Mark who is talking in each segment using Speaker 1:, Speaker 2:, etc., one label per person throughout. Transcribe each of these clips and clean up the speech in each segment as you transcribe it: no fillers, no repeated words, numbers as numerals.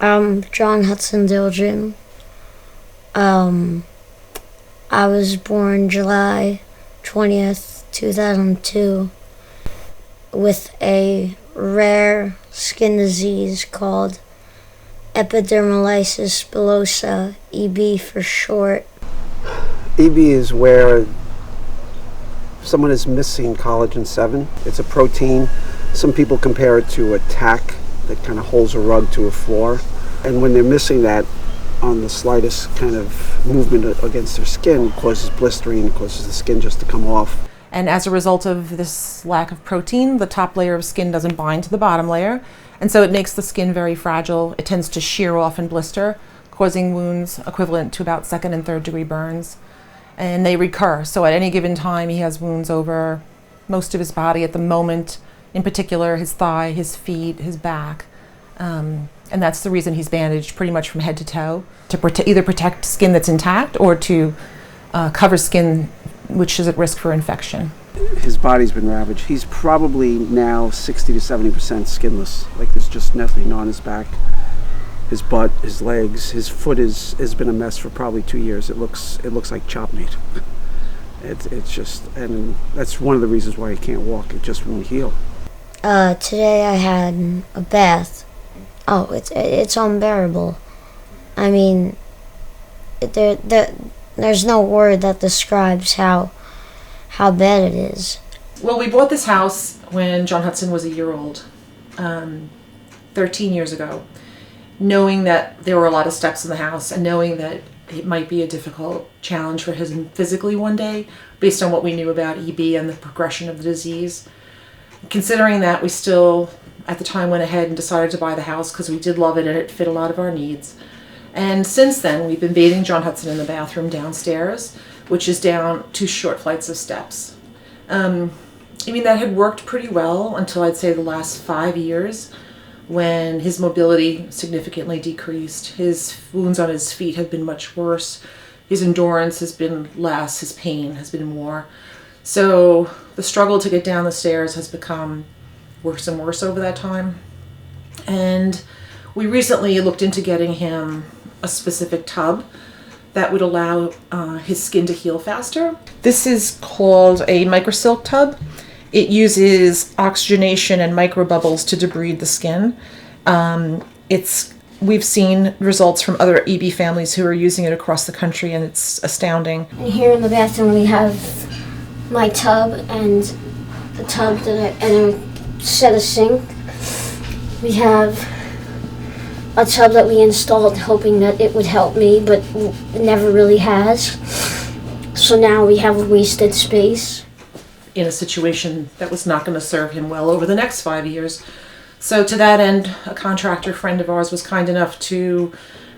Speaker 1: I'm John Hudson Dilgen. I was born July 20th, 2002, with a rare skin disease called Epidermolysys bullosa, EB for short.
Speaker 2: EB is where someone is missing collagen 7. It's a protein. Some people compare it to a tack that kind of holds a rug to a floor. And when they're missing that on the slightest kind of movement against their skin, it causes blistering, causes the skin just to come off.
Speaker 3: And as a result of this lack of protein, the top layer of skin doesn't bind to the bottom layer. And so it makes the skin very fragile. It tends to shear off and blister, causing wounds equivalent to about 2nd and 3rd degree burns. And they recur. So at any given time, he has wounds over most of his body at the moment, in particular his thigh, his feet, his back. And that's the reason he's bandaged pretty much from head to toe, to either protect skin that's intact or to cover skin which is at risk for infection.
Speaker 2: His body's been ravaged. He's probably now 60 to 70% skinless. Like there's just nothing on his back, his butt, his legs. His foot has been a mess for probably 2 years. It looks like chop meat. It's just, and that's one of the reasons why he can't walk. It just won't heal.
Speaker 1: Today I had a bath. Oh, it's unbearable. I mean, there's no word that describes how bad it is.
Speaker 3: Well, we bought this house when John Hudson was a year old, 13 years ago, knowing that there were a lot of steps in the house and knowing that it might be a difficult challenge for him physically one day, based on what we knew about EB and the progression of the disease. Considering that, we still, at the time, went ahead and decided to buy the house because we did love it and it fit a lot of our needs. And since then, we've been bathing John Hudson in the bathroom downstairs, which is down 2 short flights of steps. That had worked pretty well until I'd say the last 5 years, when his mobility significantly decreased. His wounds on his feet have been much worse. His endurance has been less. His pain has been more. So the struggle to get down the stairs has become worse and worse over that time. And we recently looked into getting him a specific tub that would allow his skin to heal faster. This is called a microsilk tub. It uses oxygenation and microbubbles to debride the skin. We've seen results from other EB families who are using it across the country, and it's astounding.
Speaker 1: And here in the bathroom we have my tub and the tub and a set of sink. We have a tub that we installed hoping that it would help me, but it never really has. So now we have a wasted space.
Speaker 3: In a situation that was not going to serve him well over the next 5 years. So to that end, a contractor friend of ours was kind enough to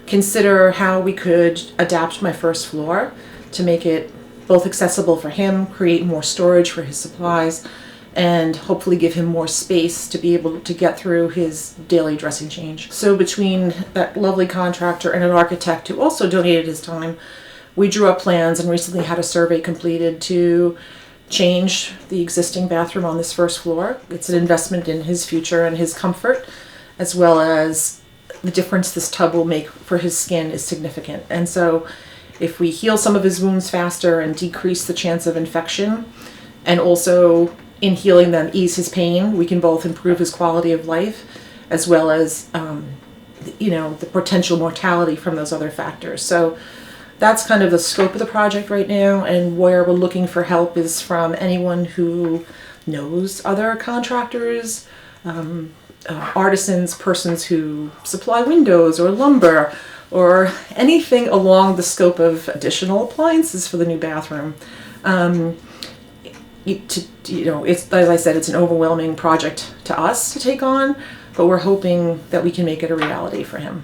Speaker 3: consider how we could adapt my first floor to make it both accessible for him, create more storage for his supplies, and hopefully give him more space to be able to get through his daily dressing change. So between that lovely contractor and an architect who also donated his time, we drew up plans and recently had a survey completed to change the existing bathroom on this first floor. It's an investment in his future and his comfort, as well as the difference this tub will make for his skin is significant. And so if we heal some of his wounds faster and decrease the chance of infection, and also in healing them ease his pain, we can both improve his quality of life as well as the potential mortality from those other factors. So that's kind of the scope of the project right now, and where we're looking for help is from anyone who knows other contractors, artisans, persons who supply windows or lumber, or anything along the scope of additional appliances for the new bathroom. It's, as I said, it's an overwhelming project to us to take on, but we're hoping that we can make it a reality for him.